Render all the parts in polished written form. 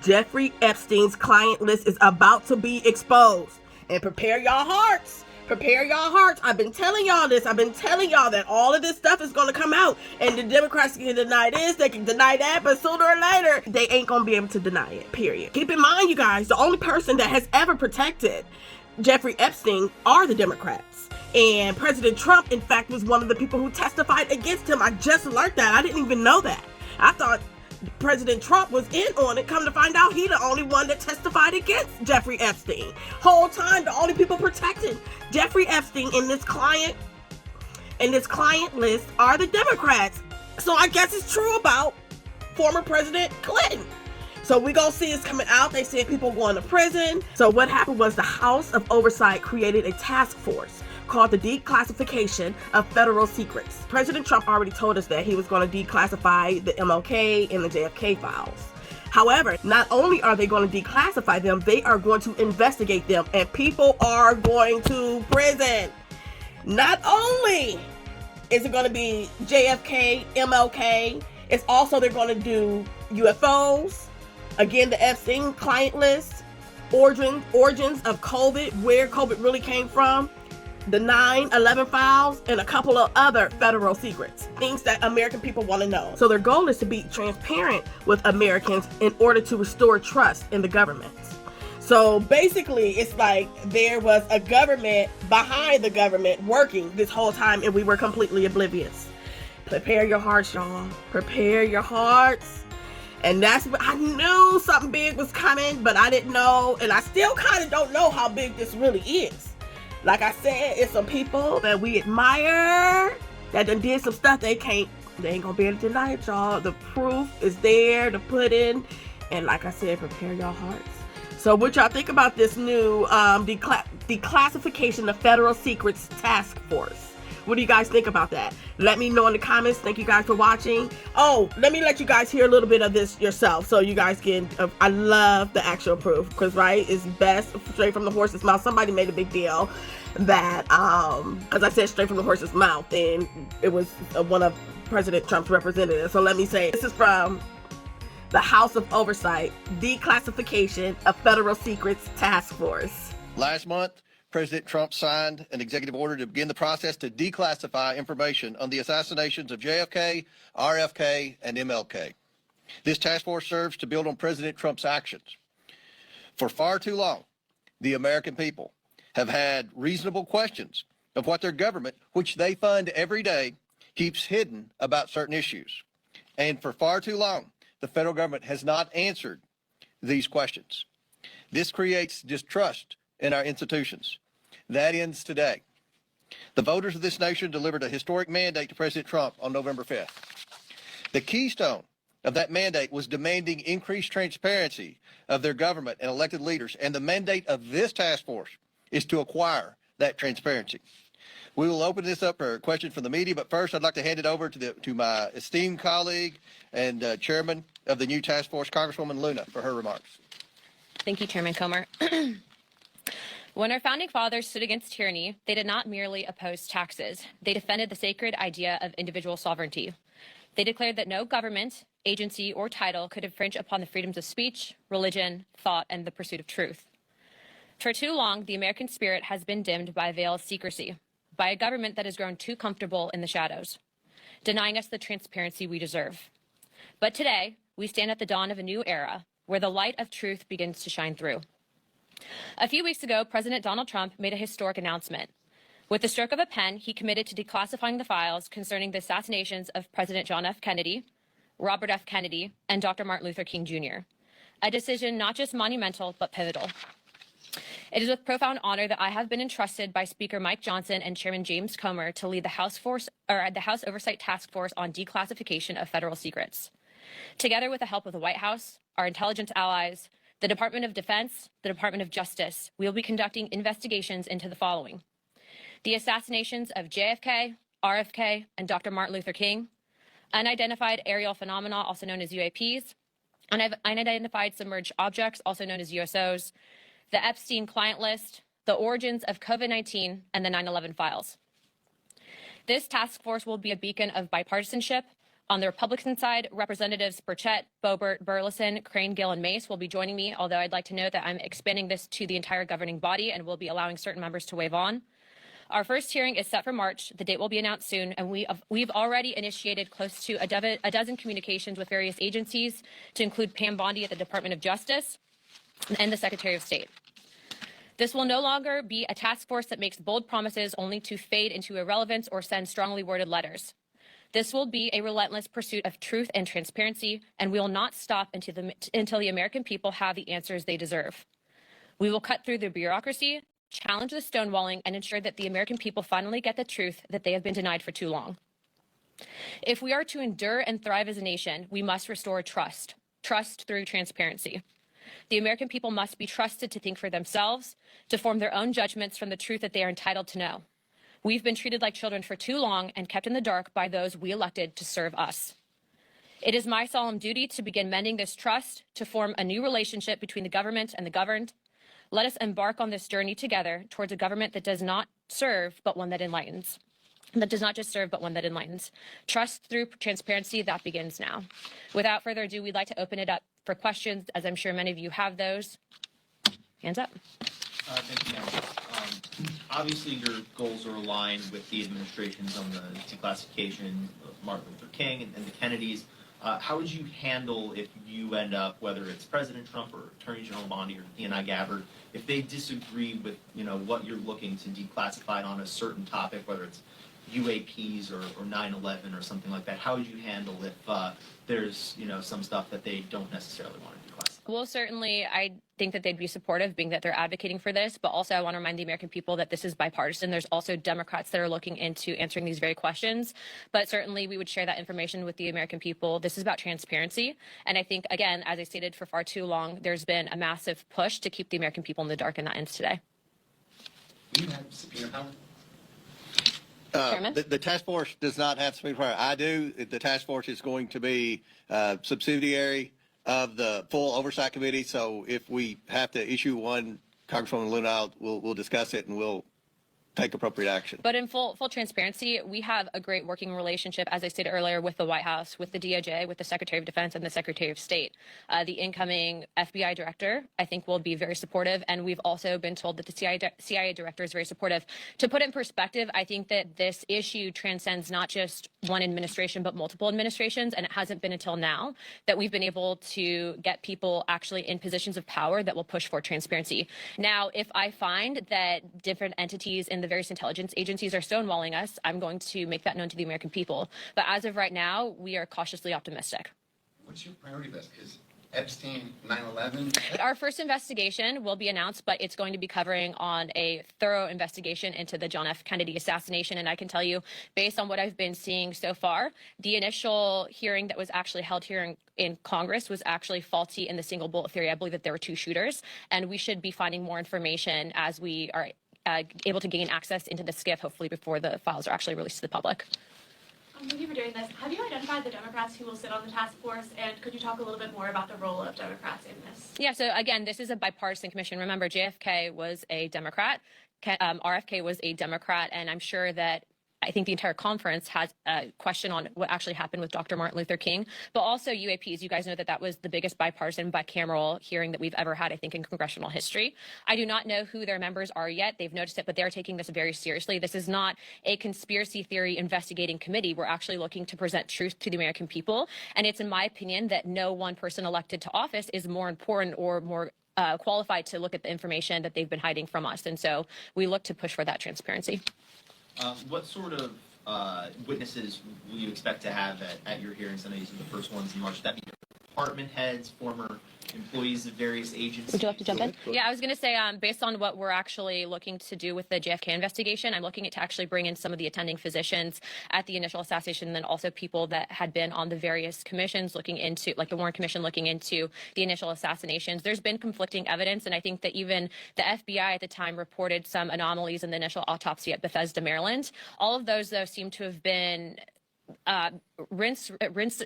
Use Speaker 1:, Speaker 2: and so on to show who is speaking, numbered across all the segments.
Speaker 1: Jeffrey Epstein's client list is about to be exposed. And prepare y'all hearts. Prepare y'all hearts. I've been telling y'all this. I've been telling y'all that all of this stuff is going to come out. And the Democrats can deny this, they can deny that, but sooner or later, they ain't going to be able to deny it, period. Keep in mind, you guys, the only person that has ever protected Jeffrey Epstein are the Democrats. And President Trump, in fact, was one of the people who testified against him. I just learned that. I didn't even know that. I thought President Trump was in on it. Come to find out, he the only one that testified against Jeffrey Epstein. Whole time, the only people protecting Jeffrey Epstein in this client list are the Democrats. So I guess it's true about former President Clinton. So we gonna see it's coming out. They said people going to prison. So what happened was the House of Oversight created a task force called the Declassification of Federal Secrets. President Trump already told us that he was going to declassify the MLK and the JFK files. However, not only are they going to declassify them, they are going to investigate them, and people are going to prison. Not only is it going to be JFK, MLK, it's also they're going to do UFOs, again, the Epstein client list, origins of COVID, where COVID really came from, the 9/11 files, and a couple of other federal secrets, things that American people want to know. So their goal is to be transparent with Americans in order to restore trust in the government. So basically, it's like there was a government behind the government working this whole time, and we were completely oblivious. Prepare your hearts, y'all. Prepare your hearts. And that's what I knew something big was coming, but I didn't know, and I still kind of don't know how big this really is. Like I said, it's some people that we admire that done did some stuff they ain't gonna be able to deny it, y'all. The proof is there to put in. And like I said, prepare your hearts. So what y'all think about this new declassification of federal secrets task force? What do you guys think about that? Let me know in the comments. Thank you guys for watching. Oh, let me let you guys hear a little bit of this yourself so you guys can, I love the actual proof because, right, it's best straight from the horse's mouth. Somebody made a big deal that, because I said straight from the horse's mouth, and it was one of President Trump's representatives. So let me say, this is from the House of Oversight, Declassification of Federal Secrets Task Force.
Speaker 2: Last month, President Trump signed an executive order to begin the process to declassify information on the assassinations of JFK, RFK, and MLK. This task force serves to build on President Trump's actions. For far too long, the American people have had reasonable questions of what their government, which they fund every day, keeps hidden about certain issues. And for far too long, the federal government has not answered these questions. This creates distrust in our institutions. That ends today. The voters of this nation delivered a historic mandate to President Trump on November 5th. The keystone of that mandate was demanding increased transparency of their government and elected leaders, and the mandate of this task force is to acquire that transparency. We will open this up for questions from the media, but first I'd like to hand it over to my esteemed colleague and chairman of the new task force, Congresswoman Luna, for her remarks.
Speaker 3: Thank you, Chairman Comer. When our founding fathers stood against tyranny, they did not merely oppose taxes. They defended the sacred idea of individual sovereignty. They declared that no government, agency, or title could infringe upon the freedoms of speech, religion, thought, and the pursuit of truth. For too long, the American spirit has been dimmed by a veil of secrecy, by a government that has grown too comfortable in the shadows, denying us the transparency we deserve. But today, we stand at the dawn of a new era where the light of truth begins to shine through. A few weeks ago, President Donald Trump made a historic announcement. With the stroke of a pen, he committed to declassifying the files concerning the assassinations of President John F. Kennedy, Robert F. Kennedy, and Dr. Martin Luther King Jr., a decision not just monumental, but pivotal. It is with profound honor that I have been entrusted by Speaker Mike Johnson and Chairman James Comer to lead the House Oversight Task Force on Declassification of Federal Secrets. Together with the help of the White House, our intelligence allies, the Department of Defense, the Department of Justice, we will be conducting investigations into the following: the assassinations of JFK, RFK, and Dr. Martin Luther King, unidentified aerial phenomena, also known as UAPs, unidentified submerged objects, also known as USOs, the Epstein client list, the origins of COVID-19, and the 9/11 files. This task force will be a beacon of bipartisanship, On the Republican side, Representatives Burchett, Boebert, Burleson, Crane, Gill, and Mace will be joining me, although I'd like to note that I'm expanding this to the entire governing body and will be allowing certain members to waive on. Our first hearing is set for March. The date will be announced soon, and we've already initiated close to a dozen communications with various agencies, to include Pam Bondi at the Department of Justice and the Secretary of State. This will no longer be a task force that makes bold promises only to fade into irrelevance or send strongly worded letters. This will be a relentless pursuit of truth and transparency, and we will not stop until the American people have the answers they deserve. We will cut through the bureaucracy, challenge the stonewalling, and ensure that the American people finally get the truth that they have been denied for too long. If we are to endure and thrive as a nation, we must restore trust through transparency. The American people must be trusted to think for themselves, to form their own judgments from the truth that they are entitled to know. We've been treated like children for too long and kept in the dark by those we elected to serve us. It is my solemn duty to begin mending this trust, to form a new relationship between the government and the governed. Let us embark on this journey together towards a government that does not serve, but one that enlightens. That does not just serve, but one that enlightens. Trust through transparency, that begins now. Without further ado, we'd like to open it up for questions, as I'm sure many of you have those. Hands up.
Speaker 4: Thank you, Ma'am. Obviously, your goals are aligned with the administration's on the declassification of Martin Luther King and the Kennedys. How would you handle if you end up, whether it's President Trump or Attorney General Bondi or DNI Gabbard, if they disagree with what you're looking to declassify on a certain topic, whether it's UAPs or 9/11 or something like that? How would you handle if there's some stuff that they don't necessarily want to declassify?
Speaker 3: Well, certainly, I think that they'd be supportive, being that they're advocating for this. But also, I want to remind the American people that this is bipartisan. There's also Democrats that are looking into answering these very questions. But certainly, we would share that information with the American people. This is about transparency. And I think, again, as I stated for far too long, there's been a massive push to keep the American people in the dark, and that ends today.
Speaker 4: Do you have subpoena power?
Speaker 3: Chairman?
Speaker 2: The task force does not have subpoena power. I do. The task force is going to be subsidiary of the full oversight committee. So if we have to issue one, Congresswoman Luna, we'll discuss it and we'll take appropriate action.
Speaker 3: But in full transparency, we have a great working relationship, as I stated earlier, with the White House, with the DOJ, with the Secretary of Defense, and the Secretary of State. The incoming FBI director, I think, will be very supportive, and we've also been told that the CIA director is very supportive. To put it in perspective, I think that this issue transcends not just one administration, but multiple administrations, and it hasn't been until now that we've been able to get people actually in positions of power that will push for transparency. Now, if I find that different entities in the various intelligence agencies are stonewalling us, I'm going to make that known to the American people. But as of right now, we are cautiously optimistic.
Speaker 5: What's your priority list? Is Epstein 9/11?
Speaker 3: Our first investigation will be announced, but it's going to be covering on a thorough investigation into the John F. Kennedy assassination. And I can tell you, based on what I've been seeing so far, the initial hearing that was actually held here in Congress was actually faulty in the single bullet theory. I believe that there were two shooters, and we should be finding more information as we are able to gain access into the SCIF, hopefully before the files are actually released to the public.
Speaker 6: Thank you for doing this. Have you identified the Democrats who will sit on the task force, and could you talk a little bit more about the role of Democrats in this?
Speaker 3: Yeah, so again, this is a bipartisan commission. Remember, JFK was a Democrat, RFK was a Democrat, and I'm sure that I think the entire conference has a question on what actually happened with Dr. Martin Luther King, but also UAPs. You guys know that that was the biggest bipartisan bicameral hearing that we've ever had, I think, in congressional history. I do not know who their members are yet. They've noticed it, but they're taking this very seriously. This is not a conspiracy theory investigating committee. We're actually looking to present truth to the American people. And it's in my opinion that no one person elected to office is more important or more qualified to look at the information that they've been hiding from us. And so we look to push for that transparency.
Speaker 4: What sort of witnesses will you expect to have at your hearings? I know these are the first ones in March. Would that be department heads, former employees of various agencies?
Speaker 3: Would you like to jump in? Yeah, I was going to say, based on what we're actually looking to do with the JFK investigation, I'm looking to actually bring in some of the attending physicians at the initial assassination, and then also people that had been on the various commissions looking into, like the Warren Commission looking into the initial assassinations. There's been conflicting evidence, and I think that even the FBI at the time reported some anomalies in the initial autopsy at Bethesda, Maryland. All of those, though, seem to have been rinsed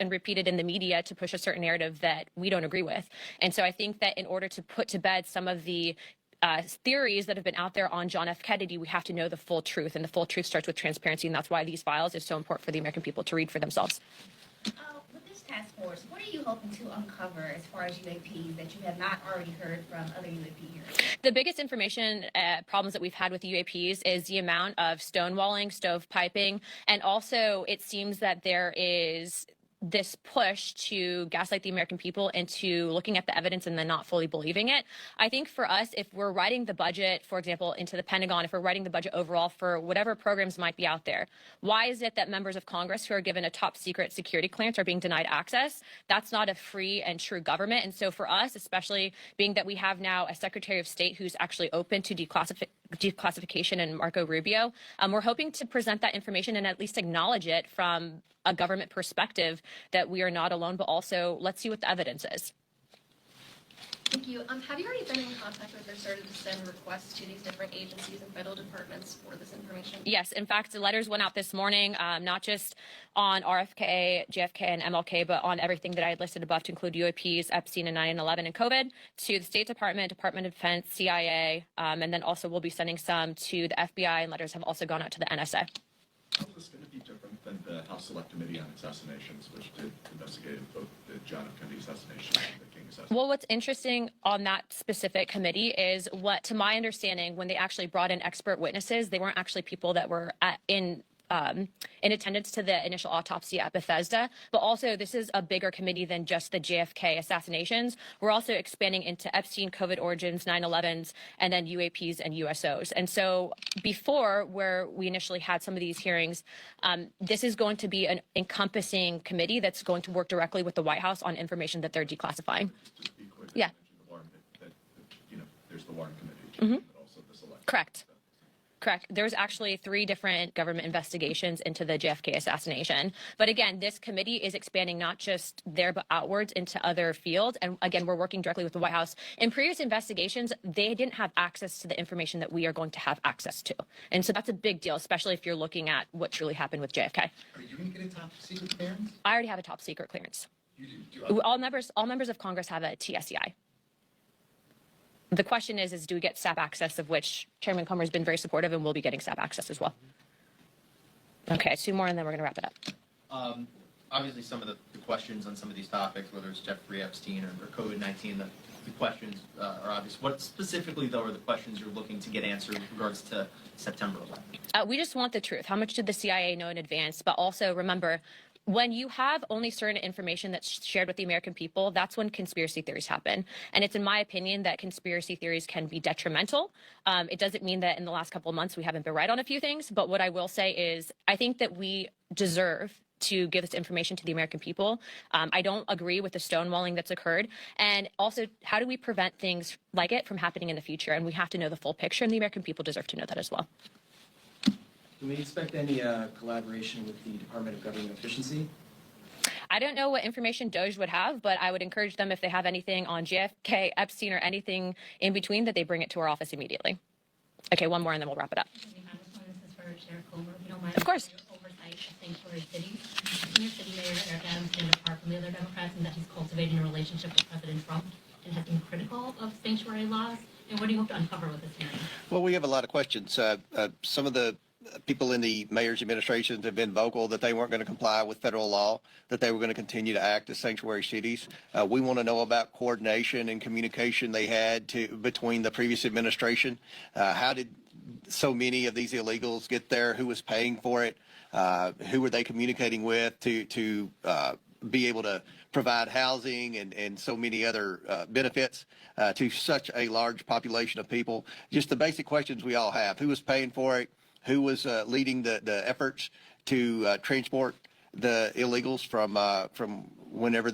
Speaker 3: and repeated in the media to push a certain narrative that we don't agree with. And so I think that in order to put to bed some of the theories that have been out there on John F. Kennedy, we have to know the full truth, and the full truth starts with transparency, and that's why these files is so important for the American people to read for themselves.
Speaker 7: With this task force, what are you hoping to uncover as far as UAPs that you have not already heard from other UAP hearings?
Speaker 3: The biggest information problems that we've had with UAPs is the amount of stonewalling, stovepiping, and also it seems that there is this push to gaslight the American people into looking at the evidence and then not fully believing it. I think for us, if we're writing the budget, for example, into the Pentagon, if we're writing the budget overall for whatever programs might be out there, why is it that members of Congress who are given a top secret security clearance are being denied access? That's not a free and true government. And so for us, especially being that we have now a Secretary of State who's actually open to declassification and Marco Rubio, we're hoping to present that information and at least acknowledge it from a government perspective that we are not alone, but also let's see what the evidence is.
Speaker 8: Thank you. Have you already been in contact with or started to send requests to these different agencies and federal departments for this information?
Speaker 3: Yes. In fact, the letters went out this morning, not just on RFK, JFK, and MLK, but on everything that I had listed above to include UAPs, Epstein, and 9/11 and COVID, to the State Department, Department of Defense, CIA, and then also we'll be sending some to the FBI, and letters have also gone out to the NSA.
Speaker 9: How is this going to be different than the House Select Committee on Assassinations, which did investigate both the John F. Kennedy assassination and the King assassination?
Speaker 3: Well, what's interesting on that specific committee is what, to my understanding, when they actually brought in expert witnesses, they weren't actually people that were in attendance to the initial autopsy at Bethesda, but also this is a bigger committee than just the JFK assassinations. We're also expanding into Epstein, COVID origins, 9/11s, and then UAPs and USOs. And so before, where we initially had some of these hearings, this is going to be an encompassing committee that's going to work directly with the White House on information that they're declassifying.
Speaker 9: Just to be clear,
Speaker 3: Yeah.
Speaker 9: you mentioned the Warren, there's the Warren Committee, but also the Select.
Speaker 3: Correct. Correct. There's actually 3 different government investigations into the JFK assassination. But again, this committee is expanding not just there, but outwards into other fields. And again, we're working directly with the White House. In previous investigations, they didn't have access to the information that we are going to have access to. And so that's a big deal, especially if you're looking at what truly happened with JFK.
Speaker 5: Are you going to get a top secret clearance?
Speaker 3: I already have a top secret clearance.
Speaker 5: You do.
Speaker 3: All members of Congress have a TSEI. The question is do we get SAP access, of which Chairman Comer has been very supportive, and we'll be getting SAP access as well. Okay, 2 more, and then we're going to wrap it up.
Speaker 4: Obviously, some of the questions on some of these topics, whether it's Jeffrey Epstein or COVID-19, the questions are obvious. What specifically, though, are the questions you're looking to get answered with regards to September 11th?
Speaker 3: We just want the truth. How much did the CIA know in advance? But also, remember, when you have only certain information that's shared with the American people, that's when conspiracy theories happen. And it's in my opinion that conspiracy theories can be detrimental. It doesn't mean that in the last couple of months we haven't been right on a few things. But what I will say is I think that we deserve to give this information to the American people. I don't agree with the stonewalling that's occurred. And also, how do we prevent things like it from happening in the future? And we have to know the full picture, and the American people deserve to know that as well.
Speaker 10: Can we expect any collaboration with the Department of Government Efficiency?
Speaker 3: I don't know what information DOJ would have, but I would encourage them if they have anything on JFK, Epstein, or anything in between that they bring it to our office immediately. Okay, 1 more and then we'll wrap it up.
Speaker 7: This is for Sheriff Comer, if you don't mind.
Speaker 3: Of course.
Speaker 7: Your oversight of sanctuary cities. Senior city mayor Eric Adams stand apart from the other Democrats in that he's cultivating a relationship with President Trump and has been critical of sanctuary laws. And what do you hope to uncover with this hearing?
Speaker 2: Well, we have a lot of questions. Some of the people in the mayor's administrations have been vocal that they weren't going to comply with federal law, that they were going to continue to act as sanctuary cities. We want to know about coordination and communication they had between the previous administration. How did so many of these illegals get there? Who was paying for it? Who were they communicating with to be able to provide housing and so many other benefits to such a large population of people? Just the basic questions we all have. Who was paying for it? Who was leading the efforts to transport the illegals from wherever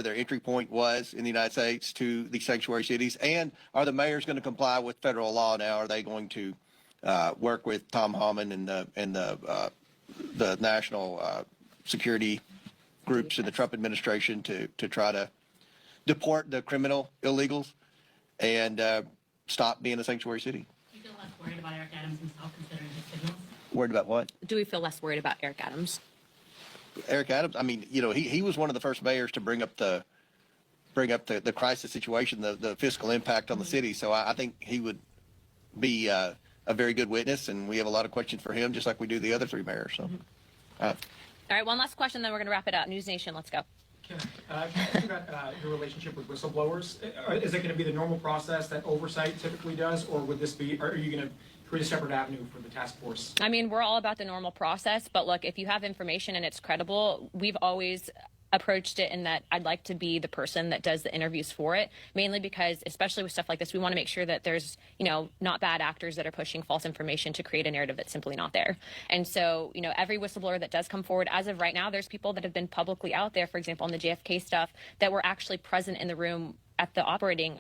Speaker 2: their entry point was in the United States to the sanctuary cities? And are the mayors going to comply with federal law now? Are they going to work with Tom Homan and the national security groups in the Trump administration to try to deport the criminal illegals and stop being a sanctuary city?
Speaker 7: Do you feel less worried about Eric Adams himself considering his signals?
Speaker 2: Worried about what?
Speaker 3: Do we feel less worried about Eric Adams?
Speaker 2: Eric Adams, I mean, he was one of the first mayors to bring up the crisis situation, the fiscal impact on the city. So I think he would be a very good witness, and we have a lot of questions for him, just like we do the other 3 mayors. So.
Speaker 3: All right, one last question, then we're going to wrap it up. News Nation, let's go.
Speaker 11: Can I ask about your relationship with whistleblowers? Is it going to be the normal process that oversight typically does, or would this be? Are you going to create a separate avenue for the task force?
Speaker 3: I mean, we're all about the normal process, but look, if you have information and it's credible, we've always approached it in that I'd like to be the person that does the interviews for it, mainly because, especially with stuff like this, we want to make sure that there's, not bad actors that are pushing false information to create a narrative that's simply not there. And so, every whistleblower that does come forward, as of right now, there's people that have been publicly out there, for example, on the JFK stuff, that were actually present in the room at the operating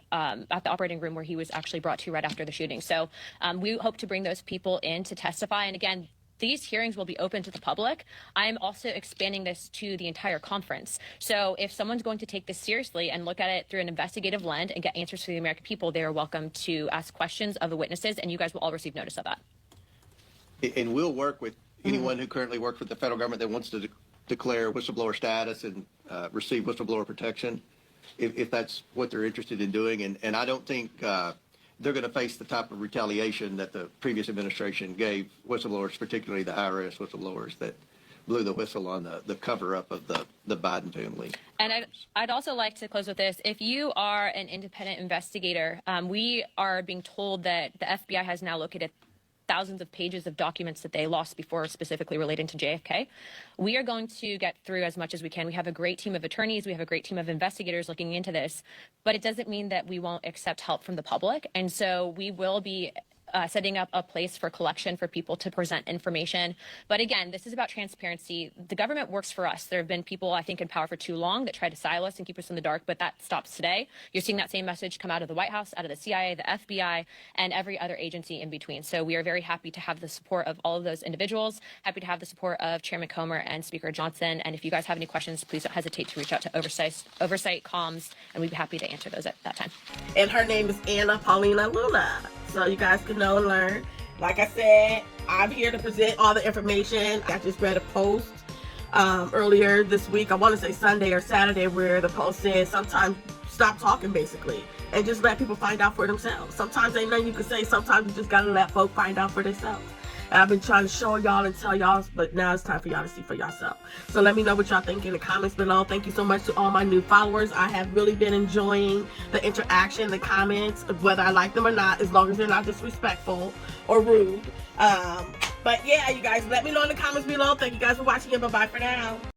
Speaker 3: room where he was actually brought to right after the shooting. So we hope to bring those people in to testify. And again, these hearings will be open to the public. I am also expanding this to the entire conference. So if someone's going to take this seriously and look at it through an investigative lens and get answers from the American people, they are welcome to ask questions of the witnesses, and you guys will all receive notice of that.
Speaker 2: And we'll work with anyone who currently works with the federal government that wants to declare whistleblower status and receive whistleblower protection, if that's what they're interested in doing. And I don't think they're going to face the type of retaliation that the previous administration gave whistleblowers, particularly the IRS whistleblowers that blew the whistle on the cover-up of the Biden family.
Speaker 3: And I'd also like to close with this. If you are an independent investigator, we are being told that the FBI has now located thousands of pages of documents that they lost before, specifically relating to JFK. We are going to get through as much as we can. We have a great team of attorneys. We have a great team of investigators looking into this, but it doesn't mean that we won't accept help from the public. And so we will be setting up a place for collection for people to present information. But again, this is about transparency. The government works for us. There have been people, I think, in power for too long that try to silo us and keep us in the dark, but that stops today. You're seeing that same message come out of the White House, out of the CIA, the FBI, and every other agency in between. So we are very happy to have the support of all of those individuals, happy to have the support of Chairman Comer and Speaker Johnson. And if you guys have any questions, please don't hesitate to reach out to Oversight Comms, and we'd be happy to answer those at that time.
Speaker 1: And her name is Anna Paulina Luna. So you guys can know and learn. Like I said, I'm here to present all the information. I just read a post earlier this week, I want to say Sunday or Saturday, where the post said sometimes stop talking, basically, and just let people find out for themselves. Sometimes ain't nothing you can say. Sometimes you just got to let folk find out for themselves. And I've been trying to show y'all and tell y'all, but now it's time for y'all to see for yourself. So let me know what y'all think in the comments below. Thank you so much to all my new followers. I have really been enjoying the interaction, the comments, whether I like them or not, as long as they're not disrespectful or rude. But yeah, you guys, let me know in the comments below. Thank you guys for watching, and bye-bye for now.